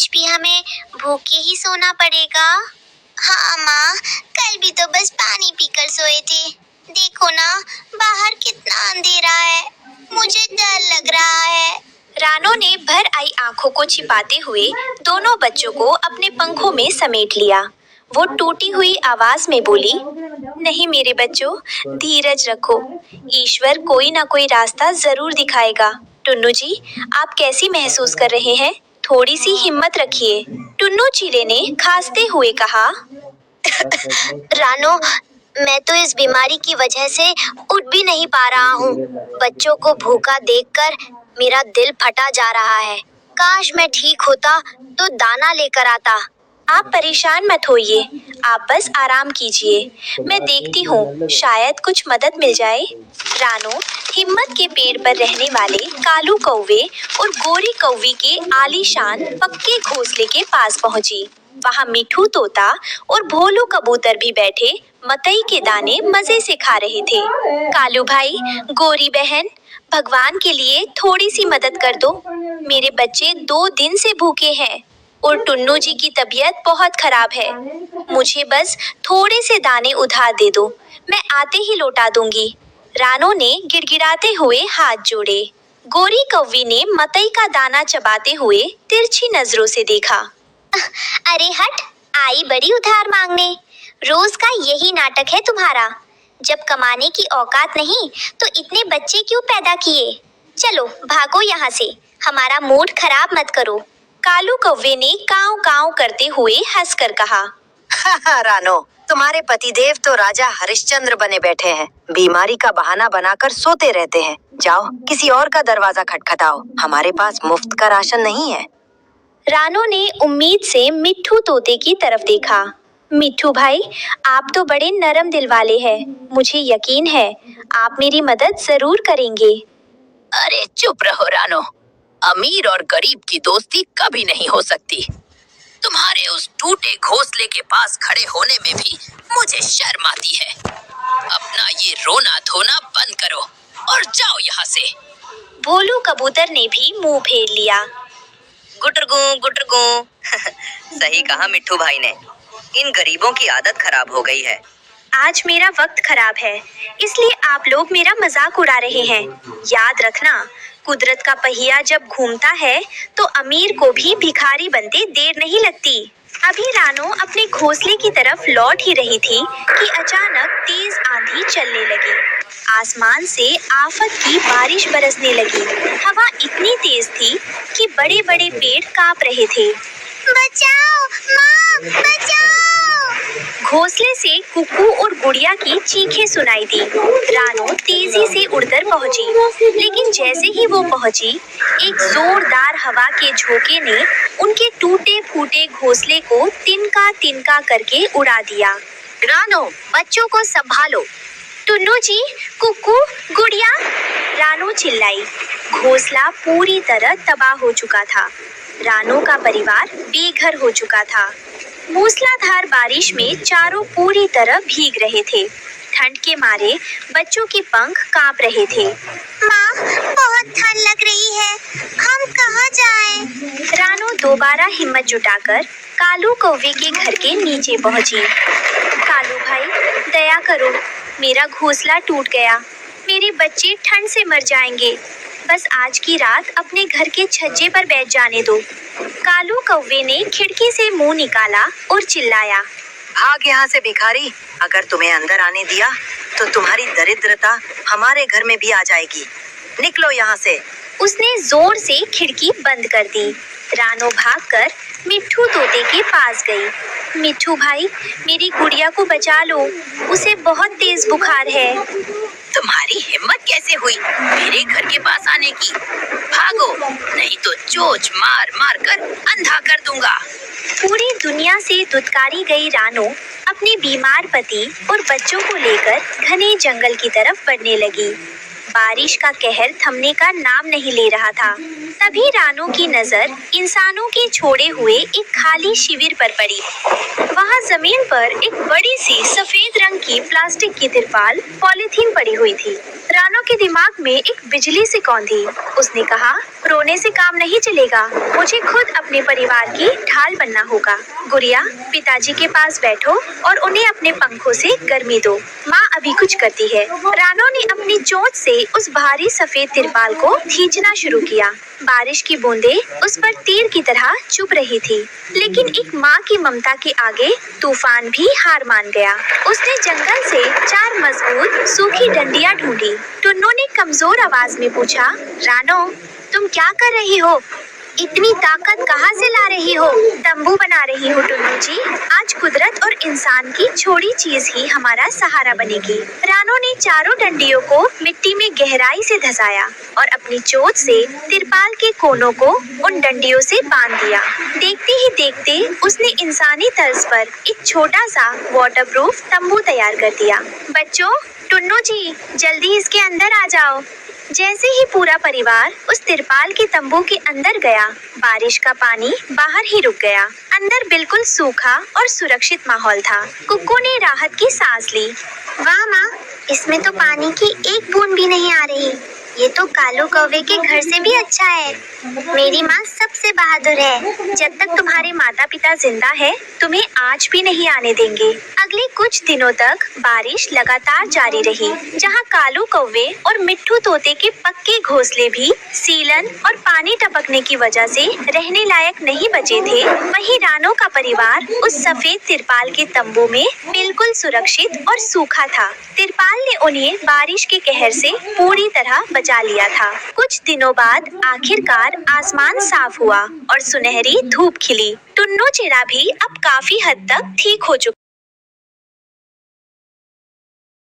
आज भी हमें भूखे ही सोना पड़ेगा। हाँ माँ, कल भी तो बस पानी पीकर सोए थे। देखो ना, बाहर कितना अंधेरा है, मुझे डर लग रहा है। रानो ने भर आई आंखों को छिपाते हुए दोनों बच्चों को अपने पंखों में समेट लिया। वो टूटी हुई आवाज में बोली, नहीं मेरे बच्चों, धीरज रखो, ईश्वर कोई ना कोई रास्ता जरूर दिखाएगा। टुन्नू जी, आप कैसी महसूस कर रहे हैं? थोड़ी सी हिम्मत रखिए। टुन्नू चीले ने खांसते हुए कहा, रानो, मैं तो इस बीमारी की वजह से उठ भी नहीं पा रहा हूँ। बच्चों को भूखा देखकर मेरा दिल फटा जा रहा है। काश मैं ठीक होता तो दाना लेकर आता। आप परेशान मत होइए, आप बस आराम कीजिए, मैं देखती हूँ शायद कुछ मदद मिल जाए। रानो हिम्मत के पेड़ पर रहने वाले कालू कौवे और गोरी कौवी के आलीशान पक्के घोंसले के पास पहुंची। वहां मिठू तोता और भोलू कबूतर भी बैठे मकई के दाने मजे से खा रहे थे। कालू भाई, गोरी बहन, भगवान के लिए थोड़ी सी मदद कर दो, मेरे बच्चे 2 दिन से भूखे हैं और टुन्नू जी की तबीयत बहुत खराब है। मुझे बस थोड़े से दाने उधार दे दो, मैं आते ही लौटा दूंगी। रानो ने गिड़गिड़ाते हुए हाथ जोड़े। गोरी कौवी ने मकई का दाना चबाते हुए तिरछी नजरों से देखा। अरे हट, आई बड़ी उधार मांगने। रोज का यही नाटक है तुम्हारा। जब कमाने की औकात नहीं तो इतने बच्चे क्यों पैदा किए? चलो भागो यहाँ से, हमारा मूड खराब मत करो। कालू कौवे ने काव काव करते हुए हंसकर कहा, रानो, तुम्हारे पतिदेव तो राजा हरिश्चंद्र बने बैठे हैं, बीमारी का बहाना बनाकर सोते रहते हैं। जाओ किसी और का दरवाजा खटखटाओ, हमारे पास मुफ्त का राशन नहीं है। रानो ने उम्मीद से मिट्ठू तोते की तरफ देखा। मिट्ठू भाई, आप तो बड़े नरम दिल वाले हैं, मुझे यकीन है आप मेरी मदद जरूर करेंगे। अरे चुप रहो रानो, अमीर और गरीब की दोस्ती कभी नहीं हो सकती। तुम्हारे उस टूटे घोंसले के पास खड़े होने में भी मुझे शर्म आती है। अपना ये रोना धोना बंद करो और जाओ यहाँ से। भोलू कबूतर ने भी मुंह फेर लिया। गुटरगू गुटरगू सही कहा मिट्ठू भाई ने, इन गरीबों की आदत खराब हो गई है। आज मेरा वक्त खराब है, इसलिए आप लोग मेरा मजाक उड़ा रहे हैं। याद रखना, कुदरत का पहिया जब घूमता है तो अमीर को भी भिखारी बनते देर नहीं लगती। अभी रानो अपने घोंसले की तरफ लौट ही रही थी कि अचानक तेज आंधी चलने लगी। आसमान से आफत की बारिश बरसने लगी। हवा इतनी तेज थी कि बड़े बड़े पेड़ कांप रहे थे। बचाओ माँ, बचाओ! घोंसले से कुक्कू और गुड़िया की चीखें सुनाई दी। रानो तेजी से उड़कर पहुंची, लेकिन जैसे ही वो पहुंची, एक जोरदार हवा के झोंके ने उनके टूटे फूटे घोंसले को तिनका तिनका करके उड़ा दिया। रानो, बच्चों को संभालो। टुन्नू जी, कुक्कू, गुड़िया, रानो चिल्लाई। घोंसला पूरी तरह तबाह हो चुका था। रानो का परिवार बेघर हो चुका था। मूसलाधार बारिश में चारों पूरी तरह भीग रहे थे। ठंड के मारे बच्चों के पंख कांप रहे थे। माँ, बहुत ठंड लग रही है, हम कहाँ जाएं? रानो दोबारा हिम्मत जुटाकर कालू कौवे के घर के नीचे पहुंची। कालू भाई, दया करो, मेरा घोंसला टूट गया, मेरे बच्चे ठंड से मर जाएंगे, बस आज की रात अपने घर के छज्जे पर बैठ जाने दो। कालू कौवे ने खिड़की से मुंह निकाला और चिल्लाया, भाग यहाँ से भिखारी, अगर तुम्हें अंदर आने दिया तो तुम्हारी दरिद्रता हमारे घर में भी आ जाएगी, निकलो यहाँ से। उसने जोर से खिड़की बंद कर दी। रानो भागकर मिट्ठू तोते के पास गई। मिट्ठू भाई, मेरी गुड़िया को बचा लो, उसे बहुत तेज बुखार है। तुम्हारी हिम्मत कैसे हुई मेरे घर के पास आने की? भागो, नहीं तो चोंच मार मार कर अंधा कर दूंगा। पूरी दुनिया से धुतकारी गई रानो अपने बीमार पति और बच्चों को लेकर घने जंगल की तरफ बढ़ने लगी। बारिश का कहर थमने का नाम नहीं ले रहा था। तभी रानू की नजर इंसानों के छोड़े हुए एक खाली शिविर पर पड़ी। वहां जमीन पर एक बड़ी सी सफेद रंग की प्लास्टिक की तिरपाल पॉलीथीन पड़ी हुई थी। रानू के दिमाग में एक बिजली सी कौंधी। उसने कहा, रोने से काम नहीं चलेगा, मुझे खुद अपने परिवार की ढाल बनना होगा। गुड़िया, पिताजी के पास बैठो और उन्हें अपने पंखों से गर्मी दो, माँ अभी कुछ करती है। रानू ने अपनी चोंच से उस भारी सफेद तिरपाल को खींचना शुरू किया। बारिश की बूंदें उस पर तीर की तरह चुभ रही थी, लेकिन एक माँ की ममता के आगे तूफान भी हार मान गया। उसने जंगल से 4 मजबूत सूखी डंडियां ढूंढी। टुन्नू ने कमजोर आवाज में पूछा, रानो, तुम क्या कर रही हो? इतनी ताकत कहाँ से ला रही हो? तंबू बना रही हो टुन्नू जी। आज कुदरत और इंसान की छोड़ी चीज ही हमारा सहारा बनेगी। रानो ने चारों डंडियों को मिट्टी में गहराई से धंसाया और अपनी चोंच से तिरपाल के कोनों को उन डंडियों से बांध दिया। देखते ही देखते उसने इंसानी तर्ज पर एक छोटा सा वाटरप्रूफ तंबू तैयार कर दिया। बच्चों, टुन्नू जी, जल्दी इसके अंदर आ जाओ। जैसे ही पूरा परिवार उस तिरपाल के तंबू के अंदर गया, बारिश का पानी बाहर ही रुक गया। अंदर बिल्कुल सूखा और सुरक्षित माहौल था। कुक्कू ने राहत की सांस ली। वाह माँ, इसमें तो पानी की एक बूंद भी नहीं आ रही। ये तो कालू कौवे के घर से भी अच्छा है। मेरी माँ सबसे बहादुर है। जब तक तुम्हारे माता पिता जिंदा है, तुम्हें आज भी नहीं आने देंगे। अगले कुछ दिनों तक बारिश लगातार जारी रही। जहाँ कालू कौवे और मिट्ठू तोते के पक्के घोंसले भी सीलन और पानी टपकने की वजह से रहने लायक नहीं बचे थे, वहीं रानो का परिवार उस सफेद तिरपाल के तंबू में बिल्कुल सुरक्षित और सूखा था। तिरपाल ने उन्हें बारिश के कहर से पूरी तरह बचा लिया था। कुछ दिनों बाद आखिरकार आसमान साफ हुआ और सुनहरी धूप खिली। टुन्नू चिड़ा भी अब काफी हद तक ठीक हो चुका।